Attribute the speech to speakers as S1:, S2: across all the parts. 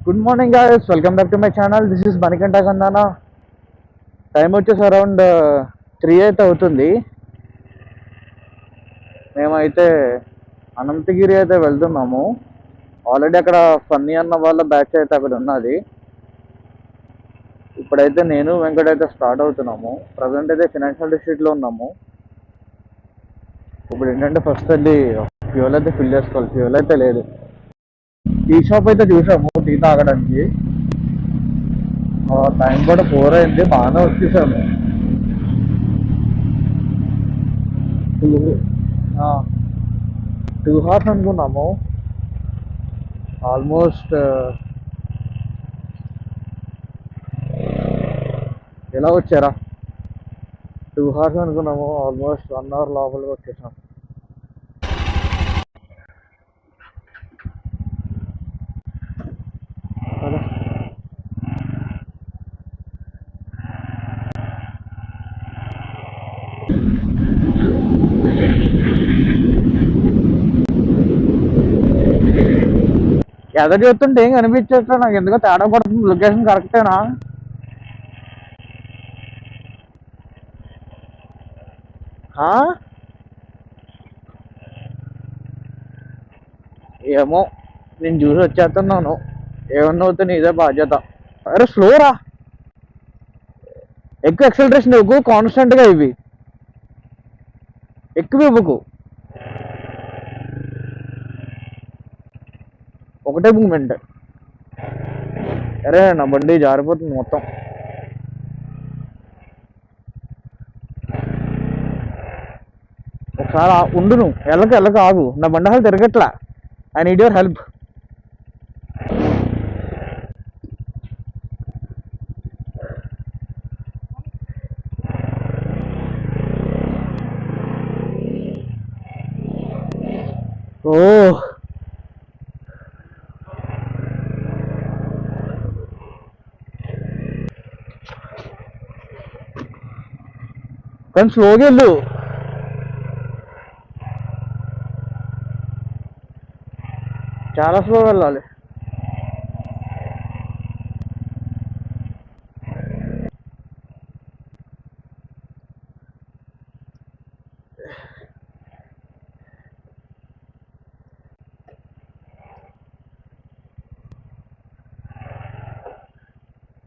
S1: Good morning guys, welcome back to my channel. This is Manikanta Gandhana. Time వచ్చేసి around 3 అయితే అవుతుంది. మేమైతే అనంతగిరి అయితే వెళ్తున్నాము. ఆల్రెడీ అక్కడ ఫన్నీ అన్న వాళ్ళ బ్యాచ్ అయితే అక్కడ ఉన్నది. ఇప్పుడైతే నేను వెంకట్ అయితే స్టార్ట్ అవుతున్నాము. ప్రజెంట్ అయితే ఫినాన్షియల్ డిస్ట్రిక్ట్లో ఉన్నాము. ఇప్పుడు ఏంటంటే ఫస్ట్ వెళ్ళి ఫ్యూల్ అయితే ఫిల్ చేసుకోవాలి. ఫ్యూల్ అయితే లేదు. టీ షాప్ అయితే చూసాము టీ తాగడానికి. టైం కూడా 4 అయింది, బాగానే వచ్చేసాము. 2 hours అనుకున్నాము. ఆల్మోస్ట్ ఎలా వచ్చారా, 2 hours అనుకున్నాము. ఆల్మోస్ట్ 1 hour లోపలికి వచ్చేసాం. కదా, ఎదరు చెప్తుంటే ఏం కనిపించట్లా నాకు, ఎందుకో తేడా పడుతుంది. లొకేషన్ కరెక్టేనా? ఏమో, నేను చూసి వచ్చేస్తున్నాను. ఏమన్నా అవుతే నీదే బాధ్యత. అరే స్లోరా, ఎక్కువ ఎక్సలరేషన్ ఇవ్వకు, కాన్స్టెంట్గా ఇవి ఎక్కువ ఇవ్వకు. ఒకటే మూమెంట్. అరే నా బండి జారిపోతుంది మొత్తం. ఒకసారి ఉండు, నువ్వు ఎల్లక ఆగు. నా బండి అసలు తిరగట్లా. I need your help. ఓ, కానీ స్లోగా వెళ్ళు. చాలా స్లో వెళ్ళాలి.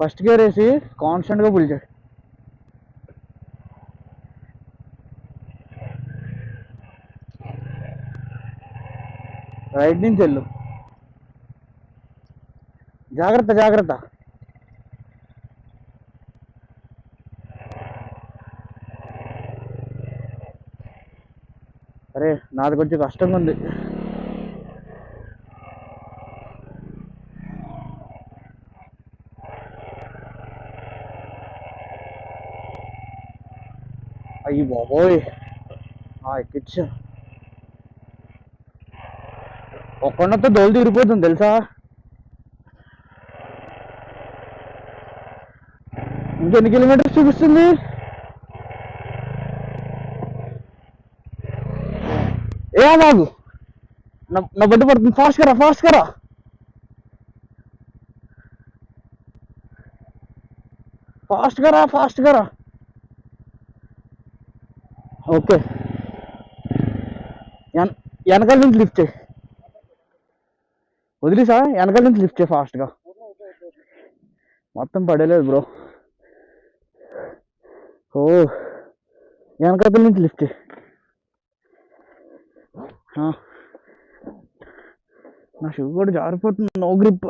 S1: ఫస్ట్ గేర్ వేసి కాన్స్టెంట్గా పుల్ చేయి. రైట్ నుంచి వెళ్ళు. జాగ్రత్త జాగ్రత్త. అరే నాది కొంచెం కష్టంగా ఉంది. అయ్యి బాబోయ్, ఎక్కిచ్చా. ఒక్కడితో దోలు తీరిపోతుంది తెలుసా. ఇంకెన్ని కిలోమీటర్స్ చూపిస్తుంది? ఏ బాబు, నా బండి పడుతుంది. ఫాస్ట్ కరా, ఫాస్ట్ కరా, ఫాస్ట్ కరా, ఫాస్ట్ కరా. ఓకే, వెనకాల నుంచి లిఫ్ట్ చేయి. వదిలేసా, వెనకాల నుంచి లిఫ్ట్ చేయి ఫాస్ట్గా. మొత్తం పడలేదు బ్రో. ఓ, వెనకాల నుంచి లిఫ్ట్ చేయి. నా షూ కూడా జారిపోతుంది, నో గ్రిప్.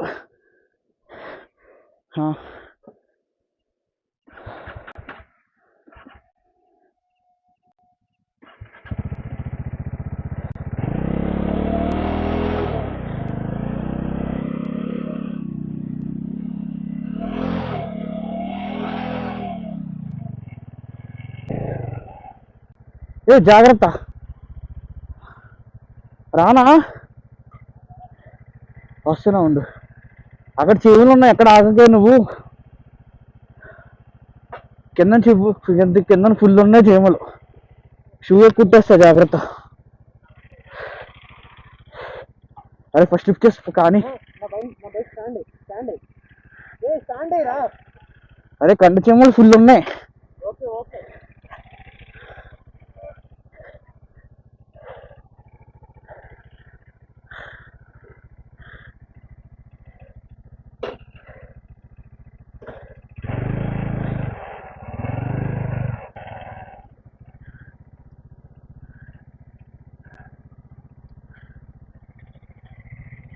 S1: ఏ జాగ్రత్త, రానా వస్తున్నా ఉండు. అక్కడ చెవులు ఉన్నాయి, ఎక్కడ ఆగకే నువ్వు. కింద చెవు కింద ఫుల్ ఉన్నాయి చీమలు. షూ కుట్టేస్తా, జాగ్రత్త. అరే ఫస్ట్ లిఫ్ట్ చేస్తా కానీ అరే కంటి చెమ్మలు ఫుల్ ఉన్నాయి.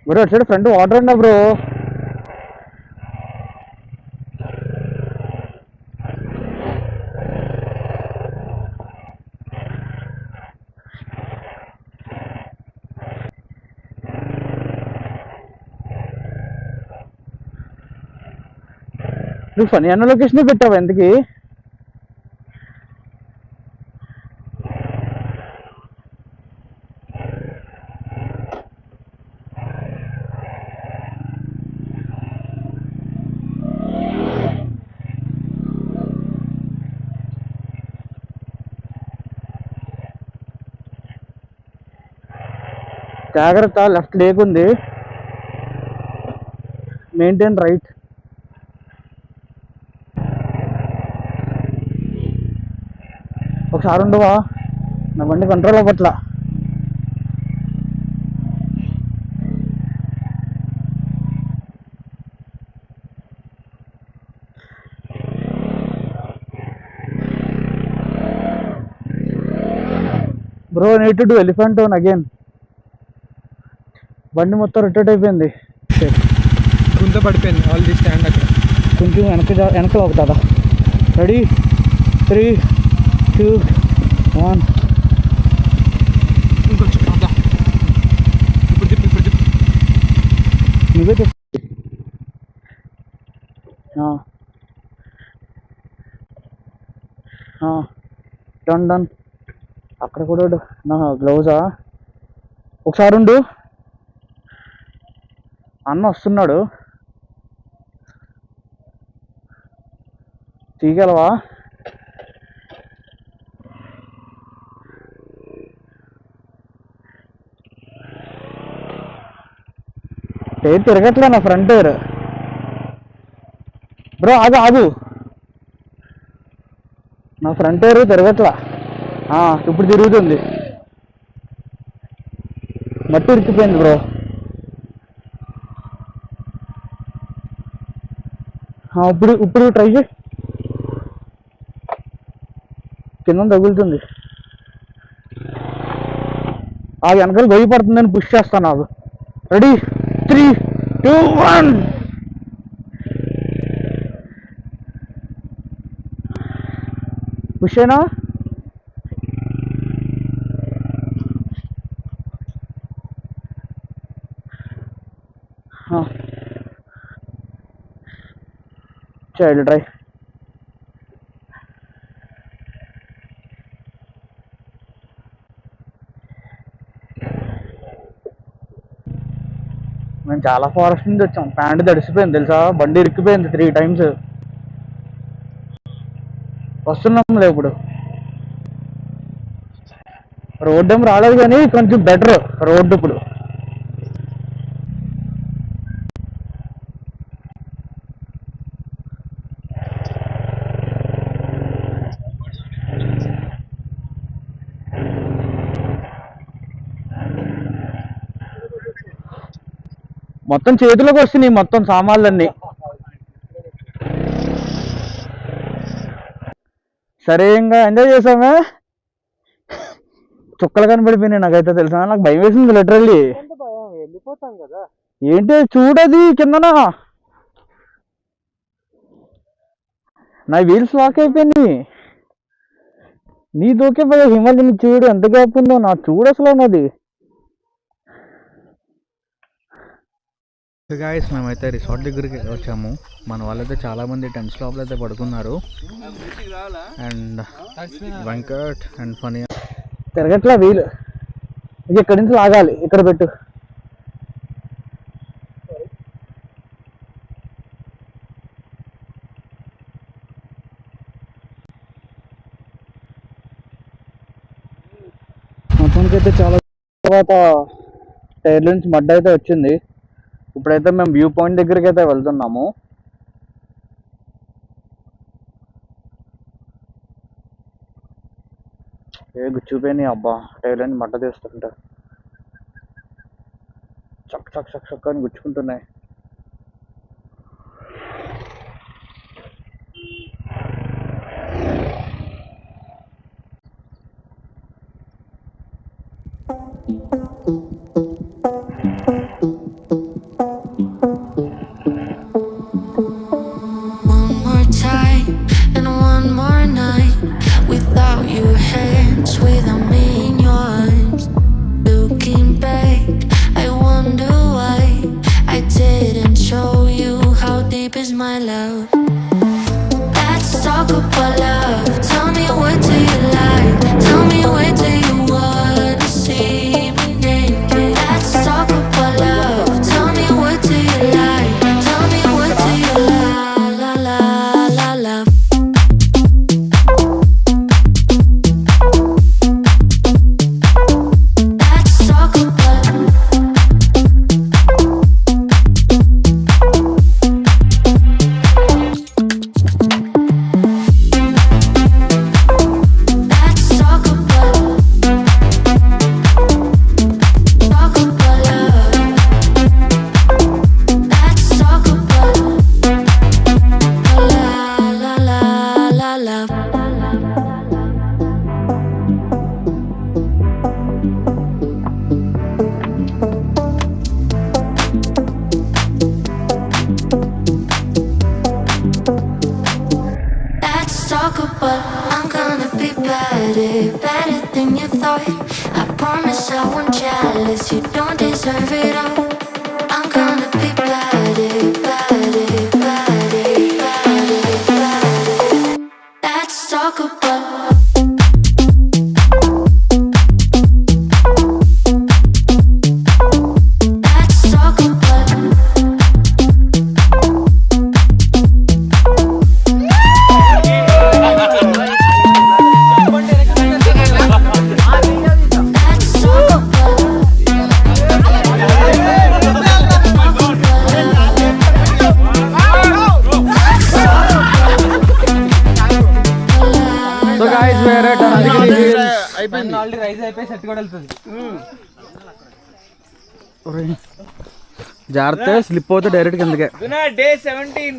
S1: బ్రో అటు సైడ్ ఫ్రంట్ వాటర్ ఉందా బ్రో? నువ్వు ఫనీ అన్న లొకేషన్ పెట్టావు ఎందుకు? జాగ్రత్త, లెఫ్ట్ లేకుంది, మెయింటైన్ రైట్. ఒకసారి ఉండవా, నా బండి కంట్రోల్ అవ్వట్లా. Bro need to do elephant tone again. బండి మొత్తం రొటేట్ అయిపోయింది,
S2: కుంత పడిపోయింది ఆల్రెడీ స్టాండ్ అక్కడ.
S1: కొంచెం వెనకలో అవుతుందా? రెడీ 3, 2, 1.
S2: ఇంకొంచెం ఇప్పుడు తిప్పు
S1: నువ్వే చెప్పు. డన్. అక్కడ కూడా నా గ్లౌజా? ఒకసారి ఉండు, అన్న వస్తున్నాడు, తీగలవా? టైర్ తిరగట్లే నా ఫ్రంట్ టైర్. బ్రో ఆగు, నా ఫ్రంట్ టైర్ తిరగట్లా. ఇప్పుడు తిరుగుతుంది. మట్టి ఇరికిపోయింది బ్రో. ఇప్పుడు ట్రై చేయి, కింద తగులుతుంది. ఆ వెనకాల గొయ్యి పడుతుందని పుష్ చేస్తాను. నాకు రెడీ 3, 2, 1. పుష్ అయినా చేయాలి ట్రై. మేము చాలా ఫారెస్ట్ నుంచి వచ్చాం. ప్యాంట్ తడిసిపోయింది తెలుసా, బండి ఇరిక్కిపోయింది 3 times. వస్తున్నాంలే ఇప్పుడు. రోడ్డు ఏం రాలేదు కానీ కొంచెం బెటర్ రోడ్డు ఇప్పుడు. మొత్తం చేతిలోకి వస్తున్నాయి మొత్తం సామాన్లన్నీ. సరే ఇంకా ఎంజాయ్ చేసామే. చుక్కలు కనబడిపోయినాయి నాకైతే తెలుసా, నాకు భయం వేసింది లిటరల్లీ.
S2: వెళ్ళిపోతాం కదా.
S1: ఏంటి చూడది కిందన, నా వీల్స్ లాక్ అయిపోయినాయి. నీ దూకే పోయా హిమాలయని చూడు ఎంత గ్యాప్ ఉందో, నా చూడు అసలు ఉన్నది. గాయస్ మేమైతే రిసార్ట్ దగ్గరికి వచ్చాము. మన వాళ్ళైతే చాలా మంది టెంట్స్ లోపల అయితే పడుకున్నారు. అండ్ వెంకట్ అండ్ ఫనీ తిరగట్లా వీలు. ఇది ఇక్కడి నుంచి లాగాలి, ఇక్కడ పెట్టు. మొత్తానికైతే చాలా తర్వాత టైర్ నుంచి మడ్డ అయితే వచ్చింది. ఇప్పుడైతే మేము వ్యూ పాయింట్ దగ్గరికి అయితే వెళ్తున్నాము. ఏ గుచ్చిపోయినాయి అబ్బా, టైర్లని మట్ట తీస్తుంటా చక్ చక్ చక్ చక్ అని గుచ్చుకుంటున్నాయి.
S3: My love, let's talk about love. Tell me, what do you like? Tell me, where do you wanna see me naked? Let's talk about love. Tell me, what do you like? Tell me, what do you la la la love? Let's talk about I'm gonna be better than you thought. I promise I won't jealous. You don't deserve it all. I'm gonna be better. Let's talk about.
S2: Already rice అయిపోయి set కూడా వెళ్తుంది.
S1: జాగ్రత్త, slip అవుతే direct కిందకే.
S2: Day 17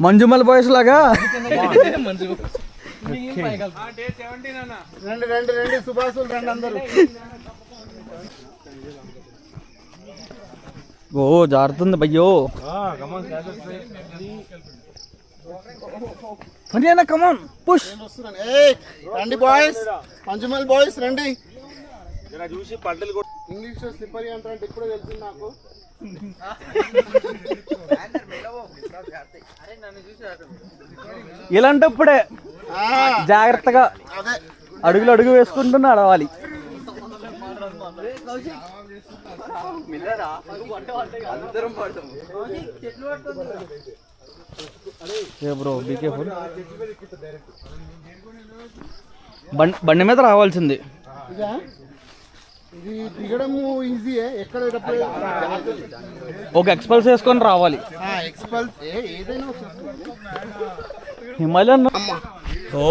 S1: Manjummel boys లాగా
S2: రండి సుభాసులు రండి అందరూ.
S1: ఓ జారుతుంది భయ్యో. కమాన్ పుష్.
S2: రండి బాయ్స్, మంజుమల్ బాయ్స్ రండి. చూసి పంటలు ఇంగ్లీష్ స్లిప్పరీ అంటారంటే ఇప్పుడే తెలిసింది నాకు.
S1: ఇలాంటప్పుడే జాగ్రత్తగా అడుగులు అడుగు వేసుకుంటూ నడవాలి. Bro be careful. బండి మీద రావాల్సింది.
S2: ఇది దిగడం ఈజీయే, ఎక్కడ
S1: ఒక ఎక్స్పల్స్ వేసుకొని రావాలి.
S2: ఎక్స్పల్స్ ఏదైనా
S1: Himalayan. Oh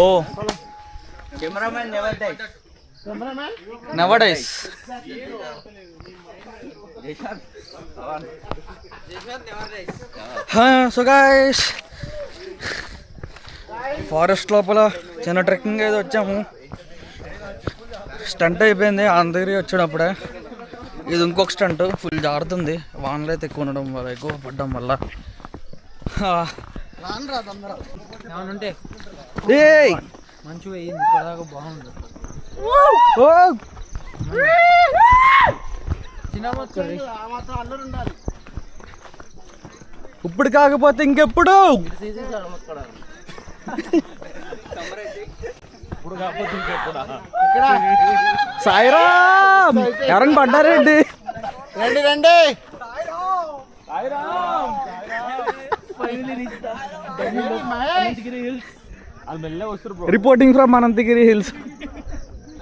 S1: never dies. So guys, forest లోపల చిన్న ట్రెక్కింగ్ అయితే వచ్చాము. స్టంట్ అయిపోయింది ఆంధ్రగిరి వచ్చేటప్పుడే. ఇది ఇంకొక స్టంట్. ఫుల్ జారుతుంది, వానలు అయితే ఎక్కువ ఉండడం వల్ల, ఎక్కువ పడ్డం వల్ల.
S2: మంచిగా అయ్యింది, ఇప్పటిదాకా బాగుంది.
S1: ఇప్పుడు కాకపోతే ఇంకెప్పుడు. సాయిరామ్, ఎవరైనా పడ్డారేంటి?
S2: రండి రండి.
S1: Reporting from Ananthagiri hills.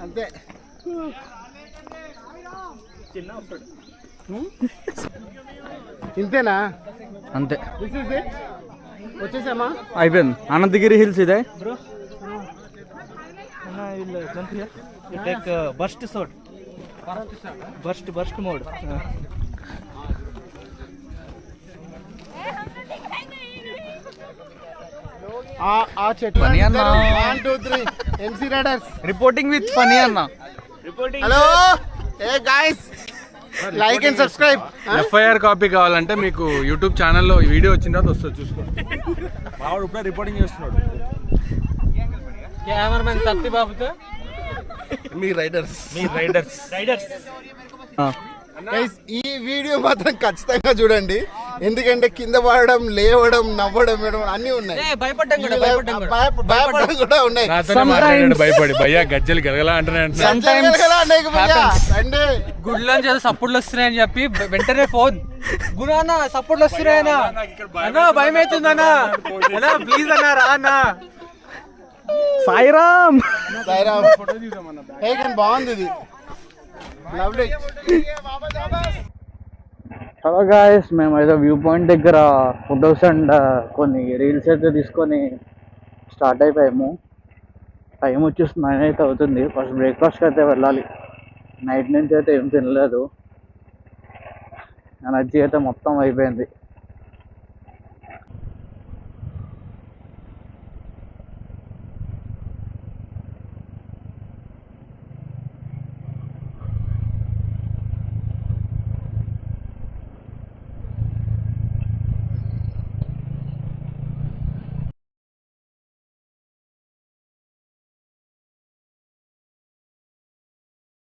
S2: అంతే. ఇంతేనా?
S1: అంతే,
S2: వచ్చేసామా?
S1: అయిపోయింది. అనంతగిరి హిల్స్ ఇదే. will jump here. You take burst shot. Burst mode.
S2: ఆ చెట్టు
S1: Funny అన్న.
S2: 1 2 3 MC riders
S1: Reporting with funny అన్న.
S2: Hello A guys like and subscribe.
S4: FIR copy కావాలంటే మీకు యూట్యూబ్ ఛానల్లో ఈ వీడియో వచ్చిన తర్వాత వస్తుంది చూసుకోండి. మావాడు ఇప్పుడే రిపోర్టింగ్ చేస్తున్నాడు.
S1: కెమెరామెన్ సత్యబాబుతో
S4: మీ రైడర్స్
S2: గైస్ ఈ వీడియో మాత్రం ఖచ్చితంగా చూడండి, ఎందుకంటే కింద పడడం, లేవడం, నవ్వడం, వేయడం అన్ని ఉన్నాయి. భయపడడం కూడా ఉన్నాయి.
S4: నాతోనే మాట్లాడాడు భయపడి, భయ్యా గజ్జలు గలగలా అంటున్నాడు.
S2: రండి
S1: గుడ్లో ఏదో సపోర్ట్లు వస్తున్నాయని చెప్పి వెంటనే ఫోన్ గుణానా సపోర్ట్లు వస్తున్నాయనా అన్నా భయం అవుతుందన్నా అన్నా ప్లీజ్ అన్నా రా అన్నా. సాయిరామ్
S2: సాయిరామ్. ఏ కానీ బాగుంది ఇది. లవ్లీ.
S1: హలో గాయస్, మేమైతే వ్యూ పాయింట్ దగ్గర ఫొటోస్ అండ్ కొన్ని రీల్స్ అయితే తీసుకొని స్టార్ట్ అయిపోయాము. టైం వచ్చేసి 9 అయితే అవుతుంది. ఫస్ట్ బ్రేక్ఫాస్ట్కి అయితే వెళ్ళాలి. నైట్ నుంచి అయితే ఏం తినలేదు, ఎనర్జీ అయితే మొత్తం అయిపోయింది.